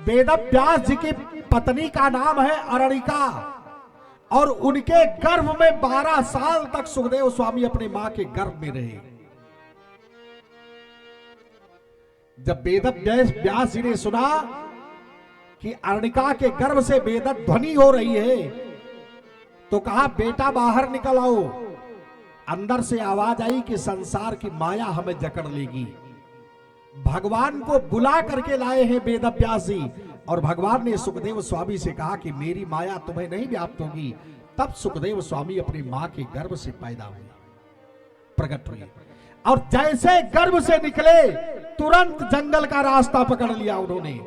वेद व्यास जी की पत्नी का नाम है अरणिका और उनके गर्भ में 12 साल तक सुखदेव स्वामी अपनी मां के गर्भ में रहे। जब वेद व्यास जी ने सुना कि अरणिका के गर्भ से वेद ध्वनि हो रही है तो कहा, बेटा बाहर निकल आओ। अंदर से आवाज आई कि संसार की माया हमें जकड़ लेगी। भगवान को बुला करके लाए हैं वेद व्यास जी, और भगवान ने सुखदेव स्वामी से कहा कि मेरी माया तुम्हें नहीं व्याप्त होगी। तब सुखदेव स्वामी अपनी मां के गर्भ से पैदा हुए, प्रकट हुए, और जैसे गर्भ से निकले तुरंत जंगल का रास्ता पकड़ लिया उन्होंने।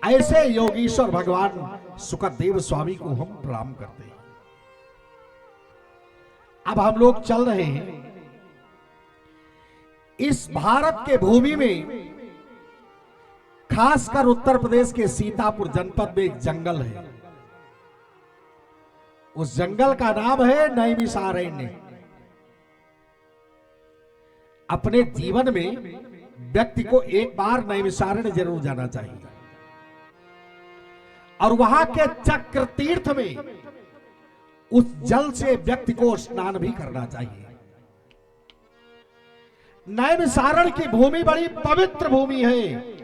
ऐसे योगीश्वर भगवान सुखदेव स्वामी को हम प्रणाम करते हैं। अब हम लोग चल रहे हैं इस भारत के भूमि में, खासकर उत्तर प्रदेश के सीतापुर जनपद में एक जंगल है। उस जंगल का नाम है नैमिषारण्य। अपने जीवन में व्यक्ति को एक बार नैमिषारण्य जरूर जाना चाहिए, और वहां के चक्र तीर्थ में उस जल से व्यक्ति को स्नान भी करना चाहिए। नैमिषारण्य की भूमि बड़ी पवित्र भूमि है।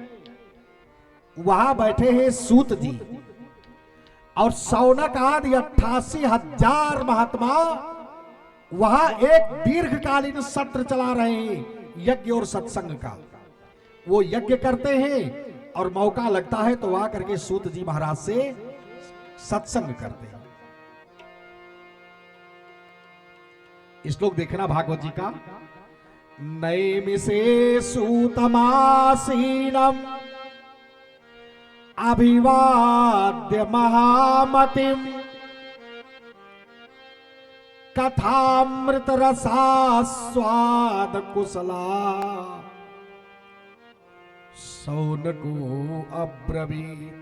वहां बैठे हैं सूत जी और शौनक आदि 88,000 महात्मा वहां एक दीर्घकालीन सत्र चला रहे हैं यज्ञ और सत्संग का। वो यज्ञ करते हैं और मौका लगता है तो वहां करके सूत जी महाराज से सत्संग करते हैं। श्लोक देखना भागवत जी का। नैमिषे सूतमासीनम अभिवाद्य महामतिम कथामृत रसास्वाद कुशला शौनको अब्रवीत।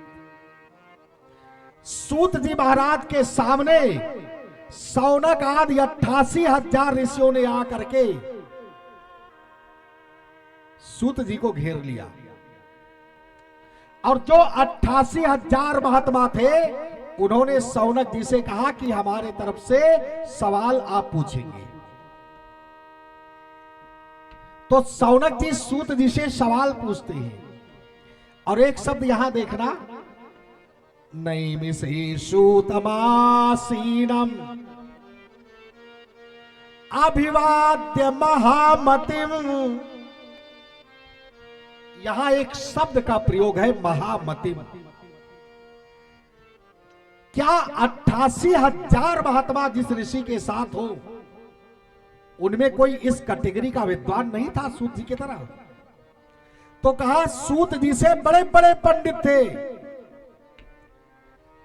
सूत जी महाराज के सामने शौनक आदि 88,000 ऋषियों ने आकर के सूत जी को घेर लिया, और जो 88,000 महात्मा थे उन्होंने शौनक जी से कहा कि हमारे तरफ से सवाल आप पूछेंगे। तो शौनक जी सूत जी से सवाल पूछते हैं, और एक शब्द यहां देखना, नैमिषे सूतमासीनम अभिवाद्य महामतिम। यहां एक शब्द का प्रयोग है, महामतिम। क्या 88,000 महात्मा जिस ऋषि के साथ हो उनमें कोई इस कैटेगरी का विद्वान नहीं था सूत जी की तरह? तो कहा सूत जी से बड़े बड़े पंडित थे,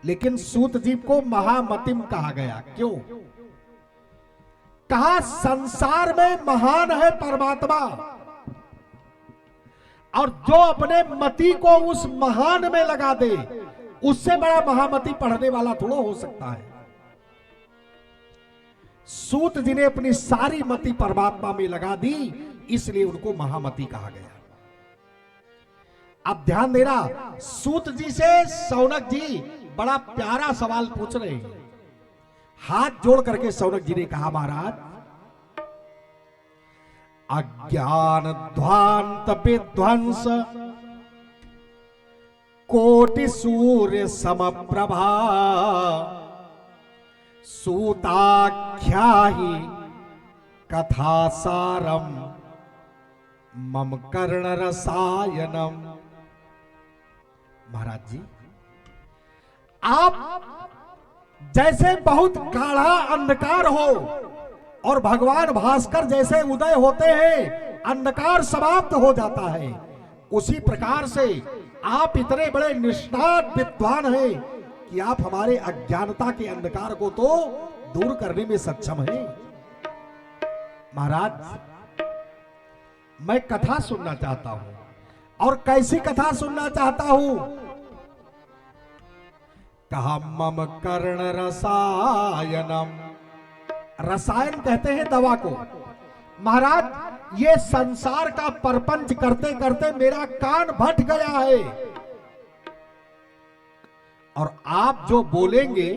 लेकिन सूत जी को महामतिम कहा गया। क्यों? कहा संसार में महान है परमात्मा, और जो अपने मति को उस महान में लगा दे उससे बड़ा महामति पढ़ने वाला थोड़ा हो सकता है। सूत जी ने अपनी सारी मति परमात्मा में लगा दी, इसलिए उनको महामति कहा गया। अब ध्यान देना, सूत जी से शौनक जी बड़ा प्यारा सवाल पूछ रहे हैं। हाथ जोड़ करके शौनक जी ने कहा, महाराज अज्ञान ध्वांत विध्वंस कोटि सूर्य समप्रभा सूताख्या ही कथासारम मम कर्ण रसायनम। महाराज जी, आप जैसे बहुत गाढ़ा अंधकार हो और भगवान भास्कर जैसे उदय होते हैं अंधकार समाप्त हो जाता है, उसी प्रकार से आप इतने बड़े निष्णात विद्वान हैं कि आप हमारे अज्ञानता के अंधकार को तो दूर करने में सक्षम हैं। महाराज, मैं कथा सुनना चाहता हूं, और कैसी कथा सुनना चाहता हूं? कहा मम कर्ण रसायनम। रसायन कहते हैं दवा को। महाराज, ये संसार का परपंच करते करते मेरा कान भट गया है। और आप जो बोलेंगे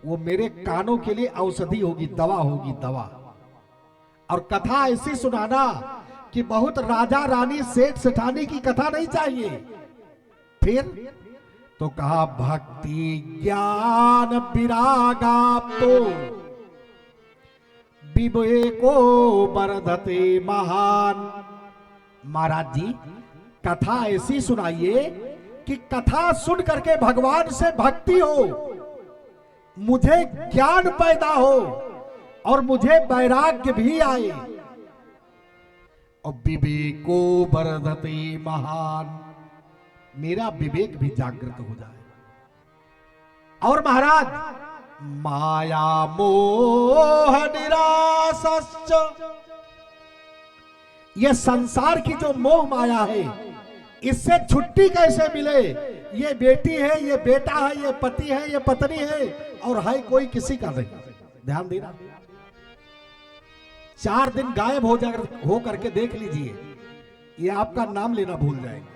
वो मेरे कानों के लिए औषधि होगी, दवा होगी, दवा। और कथा ऐसी सुनाना कि बहुत राजा रानी सेठ सेठानी की कथा नहीं चाहिए। फिर तो कहा भक्ति ज्ञान विरागा तो विवेको वर्धते महान। महाराज जी कथा ऐसी सुनाइए कि कथा सुन करके भगवान से भक्ति हो, मुझे ज्ञान पैदा हो और मुझे वैराग्य भी आए और विवेको वर्धते महान, मेरा विवेक भी जागृत हो जाए। और महाराज माया मोह निरासश्च, ये संसार की जो मोह माया है इससे छुट्टी कैसे मिले। ये बेटी है, ये बेटा है, ये पति है, ये पत्नी है और है कोई किसी का नहीं। ध्यान देना, 4 दिन गायब हो करके देख लीजिए, ये आपका नाम लेना भूल जाएंगे।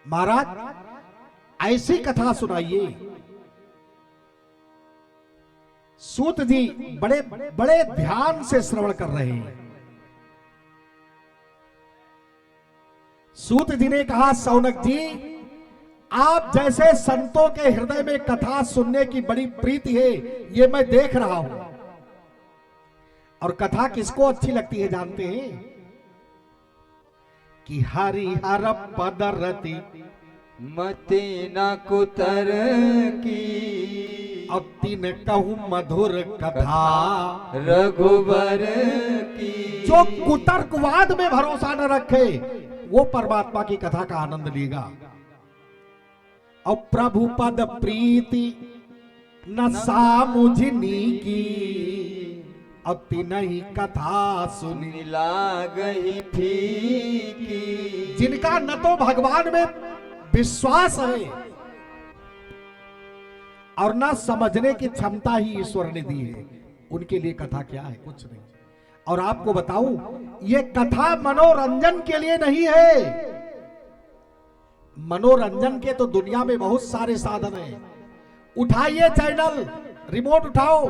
महाराज ऐसी कथा सुनाइए। सूत जी बड़े बड़े ध्यान से श्रवण कर रहे हैं। सूत जी ने कहा सौनक जी, आप जैसे संतों के हृदय में कथा सुनने की बड़ी प्रीति है, ये मैं देख रहा हूं। और कथा किसको अच्छी लगती है जानते हैं? कि हरिहर पदरति मते न कुतर की, अब तीन कहूं मधुर कथा रघुबर की। जो कुतर्कवाद में भरोसा न रखे वो परमात्मा की कथा का आनंद लेगा। और प्रभु पद प्रीति न सामुझनी की, अब तीनही कथा सुनी लागही फीकी। जिनका न तो भगवान में विश्वास है और ना समझने की क्षमता ही ईश्वर ने दी है, उनके लिए कथा क्या है? कुछ नहीं। और आपको बताऊं, ये कथा मनोरंजन के लिए नहीं है। मनोरंजन के तो दुनिया में बहुत सारे साधन हैं। उठाइए चैनल, रिमोट उठाओ,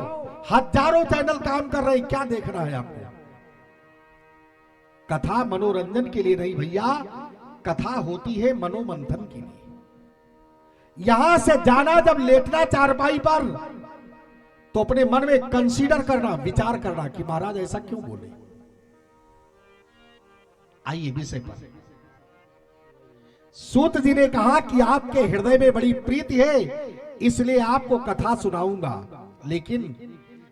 हजारों चैनल काम कर रहे हैं, क्या देखना है आपको? कथा मनोरंजन के लिए नहीं भैया, कथा होती है मनोमंथन के लिए। यहां से जाना जब लेटना चारपाई पर, तो अपने मन में कंसीडर करना, विचार करना कि महाराज ऐसा क्यों बोले। आइए विषय पर। सूत जी ने कहा कि आपके हृदय में बड़ी प्रीति है, इसलिए आपको कथा सुनाऊंगा, लेकिन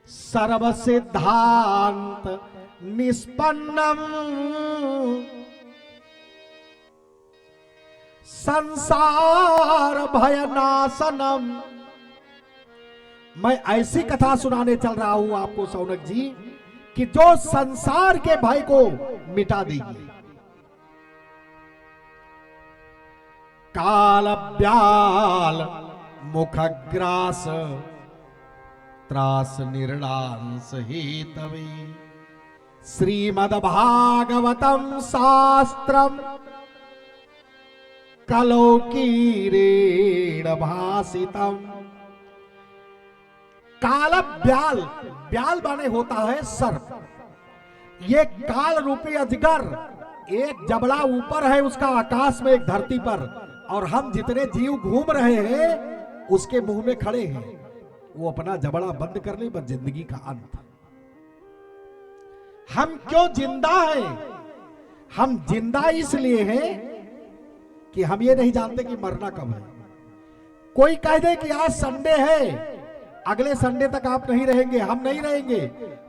सर्व सिद्धांत निष्पन्नम संसार भयनाशनम। मैं ऐसी कथा सुनाने चल रहा हूं आपको सौनक जी कि जो संसार के भय को मिटा देगी। काल ब्याल मुखग्रास त्रास निर्णांस हेतवे, श्रीमद् भागवतम शास्त्रम कलौकीरेण भासितम। काल ब्याल, ब्याल माने होता है सर्प। ये काल रूपी अजगर, एक जबड़ा ऊपर है उसका आकाश में, एक धरती पर, और हम जितने जीव घूम रहे हैं उसके मुंह में खड़े हैं। वो अपना जबड़ा बंद कर ले, बस जिंदगी का अंत। हम क्यों जिंदा हैं? हम जिंदा इसलिए हैं कि हम ये नहीं जानते कि मरना कब है। कोई कह दे कि आज संडे है, अगले संडे तक आप नहीं रहेंगे, हम नहीं रहेंगे,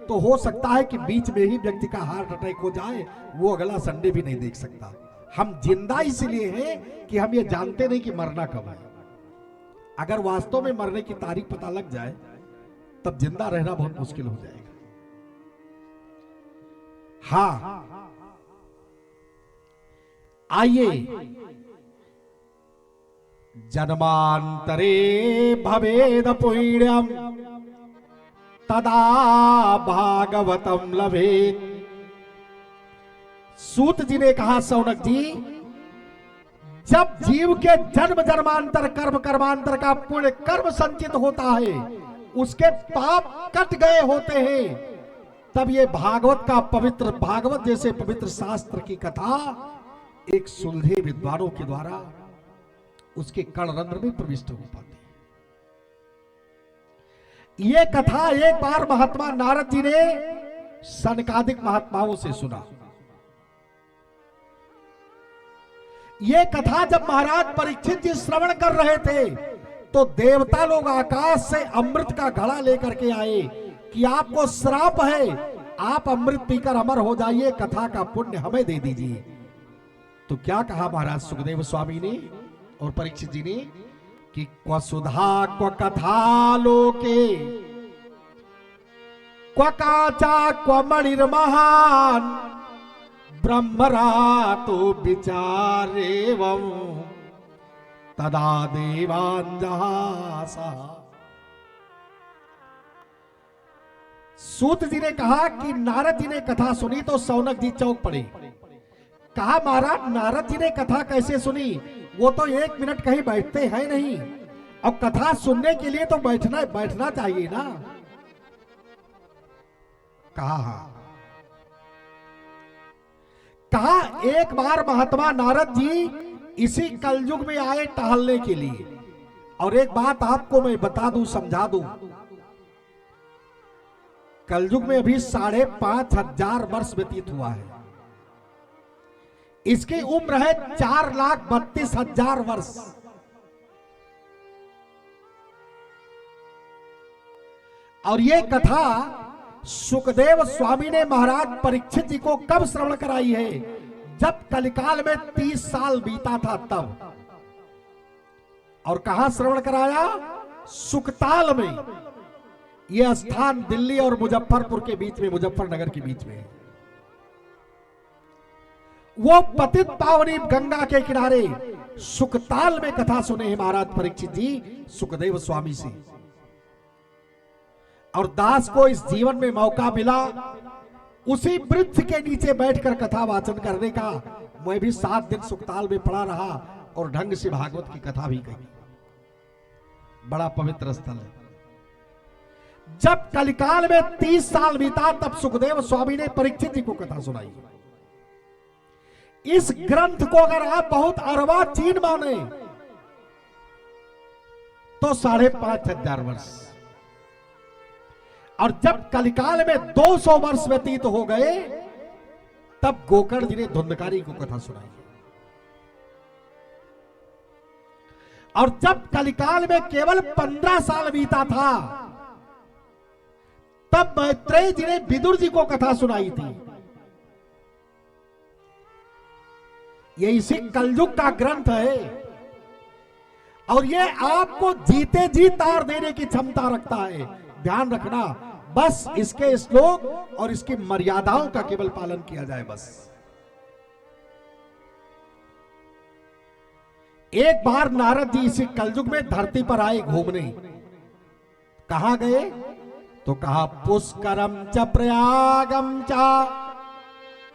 तो हो सकता है कि बीच में ही व्यक्ति का हार्ट अटैक हो जाए, वो अगला संडे भी नहीं देख सकता। हम जिंदा इसलिए हैं कि हम ये जानते नहीं कि मरना कब है। अगर वास्तव में मरने की तारीख पता लग जाए तब जिंदा रहना बहुत मुश्किल हो जाएगा। हाँ, आइए। जन्मांतरे भवेद पुण्यम तदा भागवतम लभेत। सूत जी ने कहा सौनक जी, जब जीव के जन्म जन्मांतर कर्म कर्मांतर का पुण्य कर्म संचित होता है, उसके पाप कट गए होते हैं, तब ये भागवत का पवित्र, भागवत जैसे पवित्र शास्त्र की कथा एक सुलझे विद्वानों के द्वारा उसके कणरंध्र में प्रविष्ट हो पाती है। ये कथा एक बार महात्मा नारद जी ने सनकादिक महात्माओं से सुना। ये कथा जब महाराज परीक्षित जी श्रवण कर रहे थे, तो देवता लोग आकाश से अमृत का घड़ा लेकर के आए कि आपको श्राप है, आप अमृत पीकर अमर हो जाइए, कथा का पुण्य हमें दे दीजिए। तो क्या कहा महाराज सुखदेव स्वामी ने और परीक्षित जी ने कि क्व सुधा क्व कथा लोके क्व काचा क्व मणिर्महान ब्रह्मरातो विचारेवं तदा देवान् जहासा। सूत जी ने कहा कि नारद जी ने कथा सुनी तो सौनक जी चौंक पड़े। कहा महाराज नारद जी ने कथा कैसे सुनी, वो तो 1 मिनट कहीं बैठते हैं नहीं, और कथा सुनने के लिए तो बैठना चाहिए ना। कहा एक बार महात्मा नारद जी इसी कलयुग में आए टहलने के लिए, और एक बात आपको मैं बता दूं, समझा दूं, कलयुग में अभी 5,500 वर्ष व्यतीत हुआ है, इसकी उम्र है 4,32,000 वर्ष। और ये कथा सुखदेव स्वामी ने महाराज परीक्षित जी को कब श्रवण कराई है, जब कलिकाल में 30 साल बीता था तब। और कहां श्रवण कराया? सुकताल में। यह स्थान दिल्ली और मुजफ्फरपुर के बीच में, मुजफ्फरनगर के बीच में है। वो पतित पावनी गंगा के किनारे सुकताल में कथा सुने हैं महाराज परीक्षित जी सुखदेव स्वामी से। और दास को इस जीवन में मौका मिला उसी वृक्ष के नीचे बैठकर कथा वाचन करने का। मैं भी 7 दिन सुकताल में पड़ा रहा और ढंग से भागवत की कथा भी कही। बड़ा पवित्र स्थल है। जब कलिकाल में 30 साल बीता, तब सुखदेव स्वामी ने परीक्षित जी को कथा सुनाई। इस ग्रंथ को अगर आप बहुत अर्वाचीन माने तो 5,500 वर्ष। और जब कलिकाल में 200 वर्ष व्यतीत हो गए, तब गोकर्ण जी ने धुंधकारी को कथा सुनाई। और जब कलिकाल में केवल 15 साल बीता था, तब मैत्रेय जी ने विदुर जी को कथा सुनाई थी। ये इसी कलयुग का ग्रंथ है, और ये आपको जीते जी तार देने की क्षमता रखता है। ध्यान रखना, बस इसके श्लोक और इसकी मर्यादाओं का केवल पालन किया जाए बस। एक बार नारद जी इसी कलयुग में धरती पर आए घूमने। कहां गए? तो कहा पुष्करम च प्रयागम च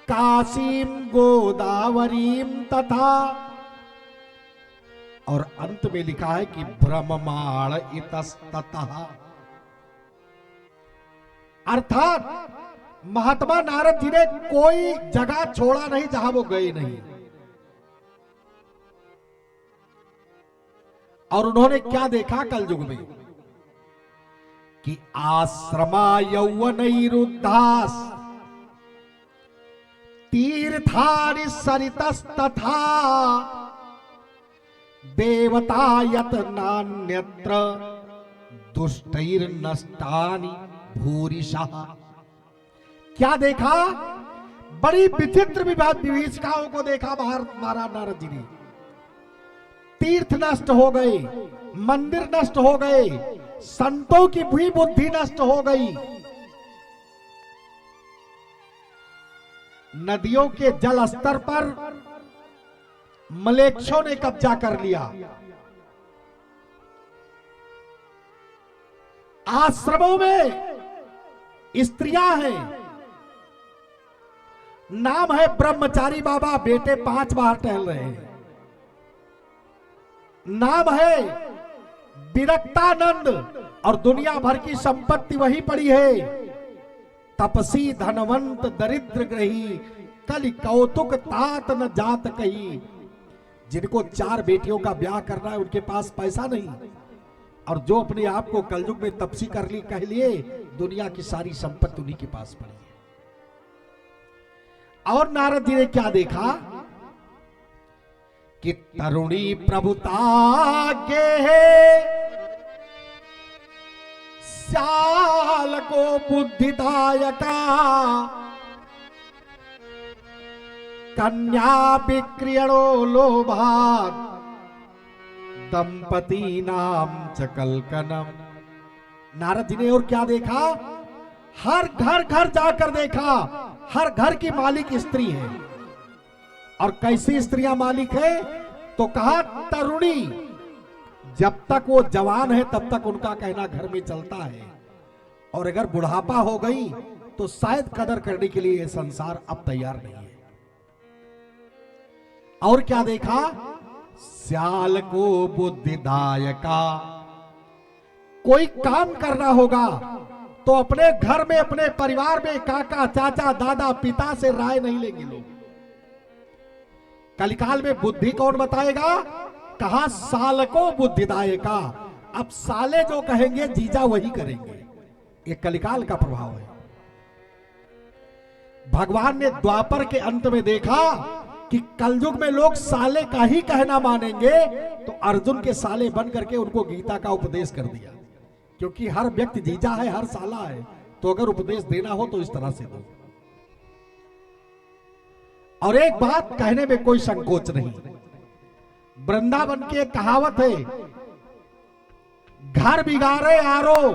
काशीम गोदावरीम तथा। और अंत में लिखा है कि ब्रह्माण इतस्ततः। अर्थात महात्मा नारद जी ने कोई जगह छोड़ा नहीं जहां वो गए नहीं। और उन्होंने क्या देखा कलयुग में कि आश्रमा यौवनैरुद्धास तीर्थानि सरितस्तथा देवता यत नान्यत्र दुष्टैर्नष्टानि भूरिशः। क्या देखा? बड़ी विचित्र विभीषिकाओं को देखा महाराज नारद जी ने। तीर्थ नष्ट हो गए, मंदिर नष्ट हो गए, संतों की भी बुद्धि नष्ट हो गई, नदियों के जल स्तर पर मलेच्छों ने कब्जा कर लिया, आश्रमों में स्त्रियां हैं, नाम है ब्रह्मचारी बाबा, बेटे 5 बार टहल रहे हैं। नाम है विरक्तानंद और दुनिया भर की संपत्ति वही पड़ी है। तपसी धनवंत दरिद्र ग्रही कलि कौतुक तात न जात कही। जिनको 4 बेटियों का ब्याह करना है उनके पास पैसा नहीं, और जो अपने आप को कलयुग में तपसी कर ली कह लिए, दुनिया की सारी संपत्ति उन्हीं के पास पड़ी है। और नारद जी ने क्या देखा कि तरुणी प्रभुता के श्याल को बुद्धिदायका कन्या विक्रियणो लोभात दंपति नाम च कलकनम। नारद जी ने और क्या देखा, हर घर घर जाकर देखा, हर घर की मालिक स्त्री है। और कैसी स्त्रियां मालिक है, तो कहा तरुणी, जब तक वो जवान है तब तक उनका कहना घर में चलता है, और अगर बुढ़ापा हो गई तो शायद कदर करने के लिए यह संसार अब तैयार नहीं है। और क्या देखा, श्याल को बुद्धिदायका, कोई काम करना होगा तो अपने घर में अपने परिवार में काका चाचा दादा पिता से राय नहीं लेंगे लोग। कलिकाल में बुद्धि कौन बताएगा, कहा सालको बुद्धिदायका। अब साले जो कहेंगे जीजा वही करेंगे, ये कलिकाल का प्रभाव है। भगवान ने द्वापर के अंत में देखा कि कलयुग में लोग साले का ही कहना मानेंगे, तो अर्जुन के साले बन करके उनको गीता का उपदेश कर दिया। क्योंकि हर व्यक्ति जीजा है, हर साला है, तो अगर उपदेश देना हो तो इस तरह से दो। और एक बात कहने में कोई संकोच नहीं, वृंदावन की एक कहावत है, घर बिगाड़े आरो,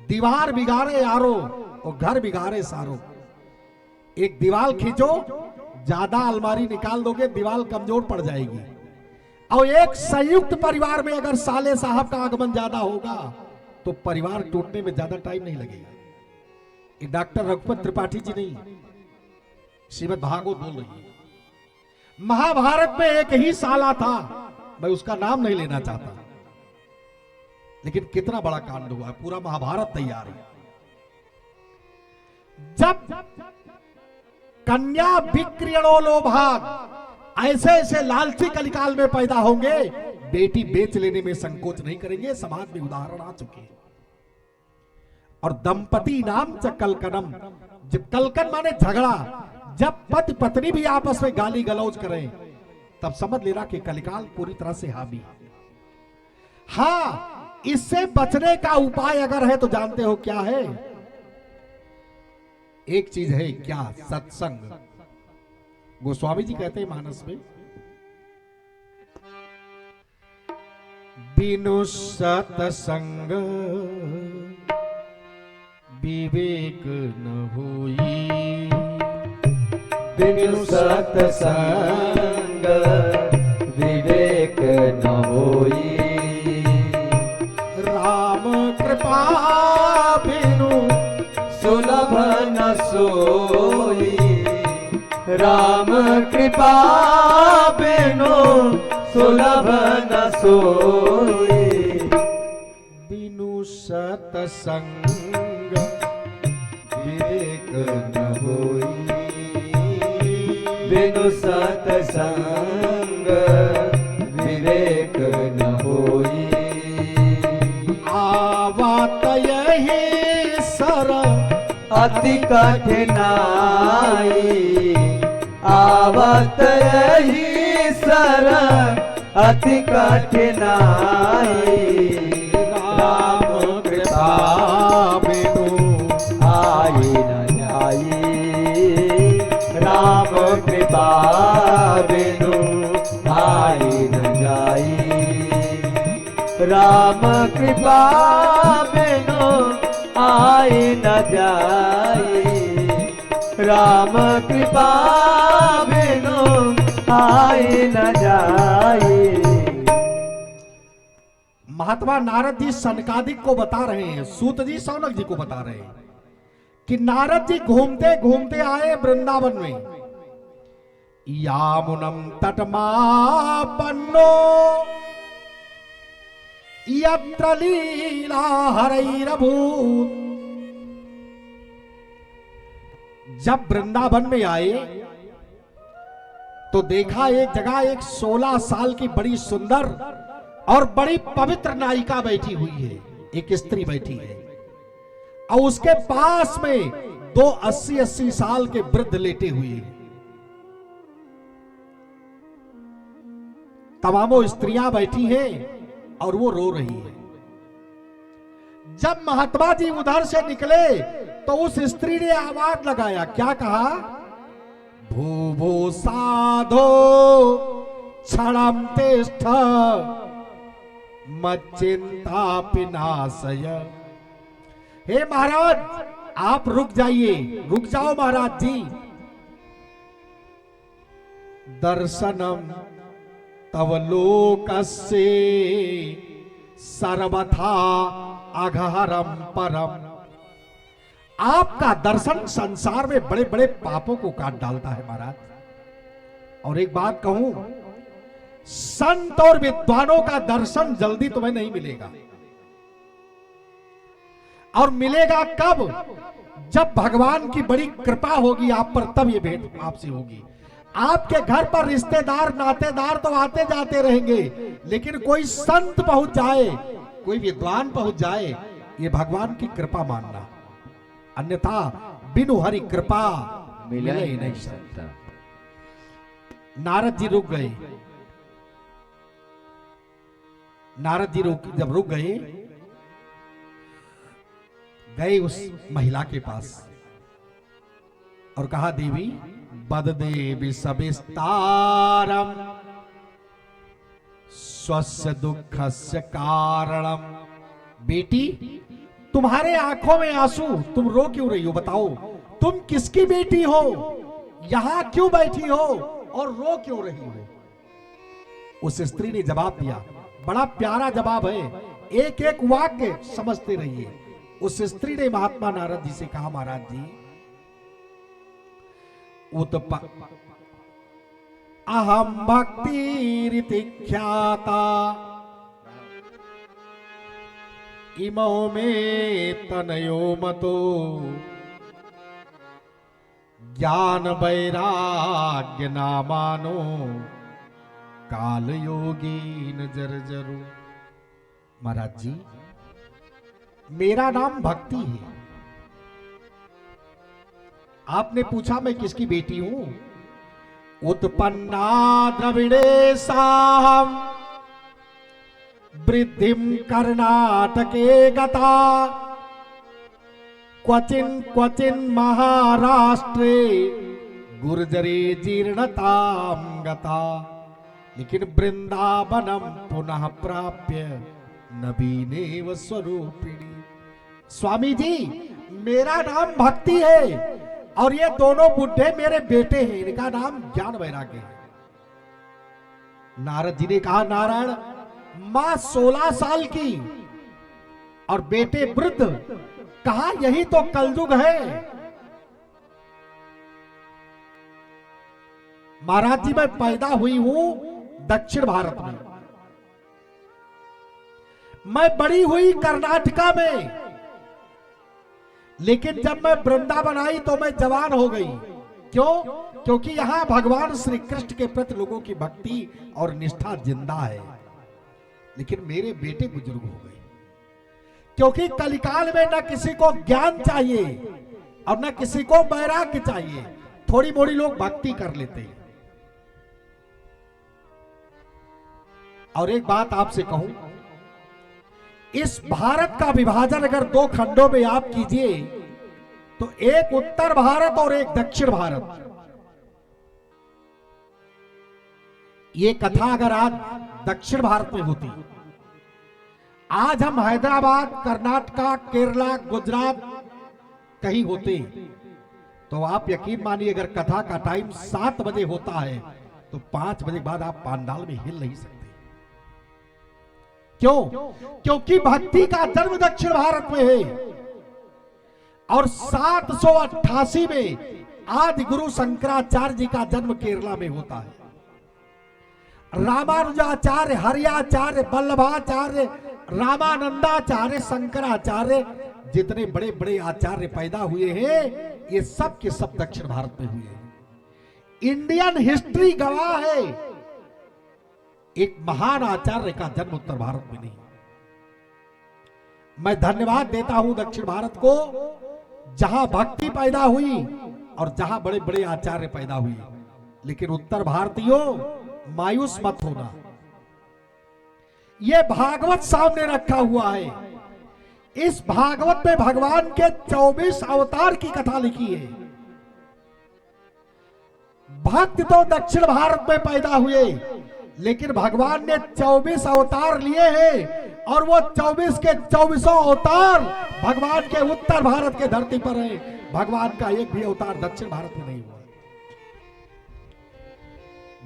दीवार बिगाड़े आरो और घर बिगाड़े सारो। एक दीवार खींचो, ज्यादा अलमारी निकाल दोगे दीवार कमजोर पड़ जाएगी। और एक संयुक्त परिवार में अगर साले साहब का आगमन ज्यादा होगा तो परिवार टूटने में ज्यादा टाइम नहीं लगेगा। ये डॉक्टर रघुपत त्रिपाठी जी नहीं, श्रीमद् भागवत बोल रही है। महाभारत में एक ही साला था, मैं उसका नाम नहीं लेना चाहता, लेकिन कितना बड़ा कांड हुआ, पूरा महाभारत तैयार है। जब कन्या विक्रियणो लोभात, ऐसे ऐसे लालची कलिकाल में पैदा होंगे, बेटी बेच लेने में संकोच नहीं करेंगे, समाज में उदाहरण आ चुके हैं। और दंपति नाम च कलकनम, जब कलकन माने झगड़ा, जब पति पत्नी भी आपस में गाली गलौज करें तब समझ लेना कि कलिकाल पूरी तरह से हावी है। हाँ, इससे बचने का उपाय अगर है तो जानते हो क्या है, एक चीज है, क्या, सत्संग। गोस्वामी जी कहते हैं मानस में, बिनु सत्संग विवेक न होई, बिनु सत्संग विवेक न होई, राम कृपा बिनु सुलभ न सोई, राम कृपा बिनु सुलभ न सोई, बिनु सत्संग विवेक न होई, बिनु सत्संग विवेक न होई, आवत यही सर अति कठिनाई, आवत यही सर अति कठिनाई, राम कृपा बिनु आई न जाई, राम कृपा बिनु आई न जाई, राम कृपा बिनु आई न जाई, राम कृपा बिनु आई न जाई। महात्मा नारद जी सनकादिक को बता रहे हैं, सूत जी सौनक जी को बता रहे हैं कि नारद जी घूमते घूमते आए वृंदावन में। यामुनम तटमापन्नो यत्र लीला हरैरभूत। जब वृंदावन में आए तो देखा एक जगह एक 16 साल की बड़ी सुंदर और बड़ी पवित्र नायिका बैठी हुई है, एक स्त्री बैठी है, और उसके पास में दो 80-80 साल के वृद्ध लेटे हुए हैं। तमामों स्त्रियां बैठी हैं और वो रो रही है। जब महात्मा जी उधर से निकले तो उस स्त्री ने आवाज लगाया, क्या कहा? भूभो साधो क्षणम तिष्ठ मच्चिंता पिनाशय। हे महाराज, आप रुक जाइए, रुक जाओ महाराज जी। दर्शनम तव लोकस्य सर्वथा अघहरम परम। आपका दर्शन संसार में बड़े बड़े पापों को काट डालता है महाराज। और एक बात कहूं, संत और विद्वानों का दर्शन जल्दी तुम्हें नहीं मिलेगा। और मिलेगा कब? जब भगवान की बड़ी कृपा होगी आप पर, तब ये भेंट आपसे होगी। आपके घर पर रिश्तेदार नातेदार तो आते जाते रहेंगे, लेकिन कोई संत पहुंच जाए, कोई विद्वान पहुंच जाए, ये भगवान की कृपा मानना, अन्यथा बिनु हरि कृपा मिले ही नहीं सकता। नारद जी रुक गए। नारद जी जब रुक गए, गए उस महिला के पास और कहा, देवी बद देवी सविस्तारम स्वस्य दुखस्य कारणम। बेटी, तुम्हारे आंखों में आंसू, तुम रो क्यों रही हो? बताओ, तुम किसकी बेटी हो? यहां क्यों बैठी हो और रो क्यों रही हो? उस स्त्री ने जवाब दिया, बड़ा प्यारा जवाब है, एक एक वाक्य समझते रहिए। उस स्त्री ने महात्मा नारद जी से कहा, महाराज जी, अहम भक्ति ख्याता इमो में तनयो मतो ज्ञान वैराग्य नामानो काल योगी न जर्जरो। महाराज जी, मेरा नाम भक्ति है। आपने पूछा मैं किसकी बेटी हूं? उत्पन्ना द्रविड़े साहम वृद्धिम कर्नाटके गता क्वचिन क्वचिन महाराष्ट्रे गुर्जरे जीर्णताम गता। लेकिन वृंदावनम पुनः प्राप्य नवीनेव स्वरूपिणी। स्वामी जी, मेरा नाम भक्ति है और ये दोनों बुढ़े मेरे बेटे हैं, इनका नाम ज्ञान वैराग्य है। नारद जी ने कहा, नारायण, मां 16 साल की और बेटे वृद्ध, कहा यही तो कलयुग है। महाराज जी, मैं पैदा हुई हूं दक्षिण भारत में, मैं बड़ी हुई कर्नाटका में, लेकिन जब मैं वृंदावन आई तो मैं जवान हो गई। क्यों? क्योंकि यहां भगवान श्री कृष्ण के प्रति लोगों की भक्ति और निष्ठा जिंदा है। लेकिन मेरे बेटे बुजुर्ग हो गए, क्योंकि कलिकाल में न किसी को ज्ञान चाहिए और न किसी को वैराग्य चाहिए। थोड़ी मोड़ी लोग भक्ति कर लेते हैं। और एक बात आपसे कहूं, इस भारत का विभाजन अगर दो खंडों में आप कीजिए तो एक उत्तर भारत और एक दक्षिण भारत। ये कथा अगर आज दक्षिण भारत में होती, आज हम हैदराबाद, कर्नाटका, केरला, गुजरात कहीं होते, तो आप यकीन मानिए अगर कथा का टाइम 7 बजे होता है तो 5 बजे बाद आप पांडाल में हिल नहीं सकते। क्यों? क्योंकि भक्ति का जन्म दक्षिण भारत में है और 788 में आदि गुरु शंकराचार्य जी का जन्म केरला में होता है। रामानुजाचार्य, हरियाचार्य, वल्लभाचार्य, रामानंदाचार्य, शंकराचार्य, जितने बड़े बड़े आचार्य पैदा हुए हैं ये सब के सब दक्षिण भारत में हुए हैं। इंडियन हिस्ट्री गवाह है एक महान आचार्य का जन्म उत्तर भारत में नहीं। मैं धन्यवाद देता हूं दक्षिण भारत को, जहां भक्ति पैदा हुई और जहां बड़े बड़े आचार्य पैदा हुए। लेकिन उत्तर भारतीयों मायूस मत होना, यह भागवत सामने रखा हुआ है। इस भागवत में भगवान के 24 अवतार की कथा लिखी है। भक्त तो दक्षिण भारत में पैदा हुए, लेकिन भगवान ने 24 अवतार लिए हैं और वो 24 के 24 अवतार भगवान के उत्तर भारत के धरती पर है। भगवान का एक भी अवतार दक्षिण भारत में नहीं हुआ।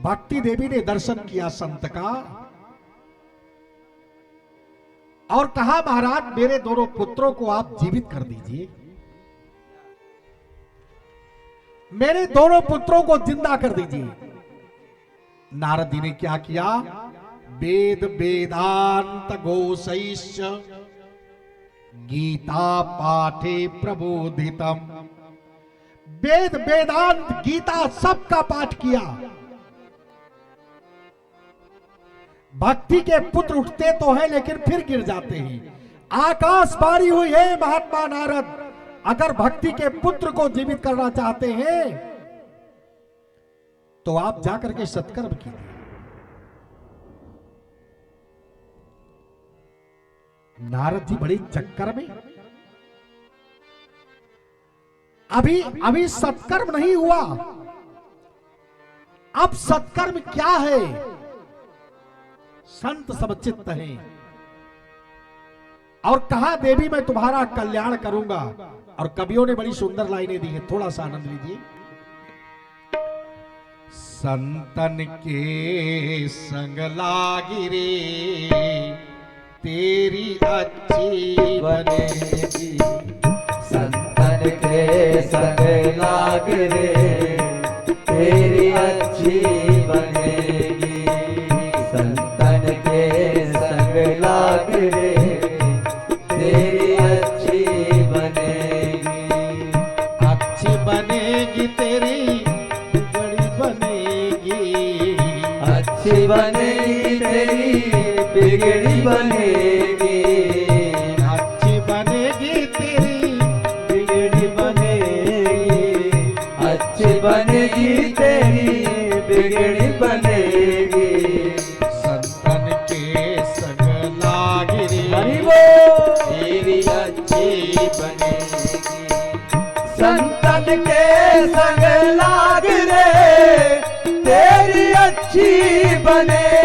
भक्ति देवी ने दर्शन किया संत का और कहा महाराज मेरे दोनों पुत्रों को आप जीवित कर दीजिए, मेरे दोनों पुत्रों को जिंदा कर दीजिए। नारद जी ने क्या किया? वेद वेदांत गोसैश्च गीता पाठे प्रबोधितम। वेद वेदांत गीता सबका पाठ किया। भक्ति के पुत्र उठते तो है लेकिन फिर गिर जाते हैं। आकाशवाणी हुई है महात्मा नारद, अगर भक्ति के पुत्र को जीवित करना चाहते हैं तो आप जाकर के सत्कर्म कीजिए। नारद जी बड़े चक्कर में, अभी सत्कर्म नहीं हुआ। अब सत्कर्म क्या है? संत सब चित्त है और कहा देवी मैं तुम्हारा कल्याण करूंगा। और कवियों ने बड़ी सुंदर लाइनें दी है, थोड़ा सा आनंद लीजिए। संतन के संग लागी रे तेरी अच्छी बनेगी, संतन के संग लाग रे तेरी अच्छी बनेगी, संतन के संग लाग रे तेरी अच्छी बनेगी, अच्छी बनेगी तेरी बड़ी बनेगी, अच्छी बनेगी तेरी बिगड़ी बनेगी, अच्छी बनेगी तेरी बिगड़ी बनेगी, अच्छी बनेगी तेरी बिगड़ी बनेगी, संतन के संग लागी रे हरि बोल तेरी अच्छी बनेगी, संतन के संग लाग रे तेरी अच्छी बनेगी।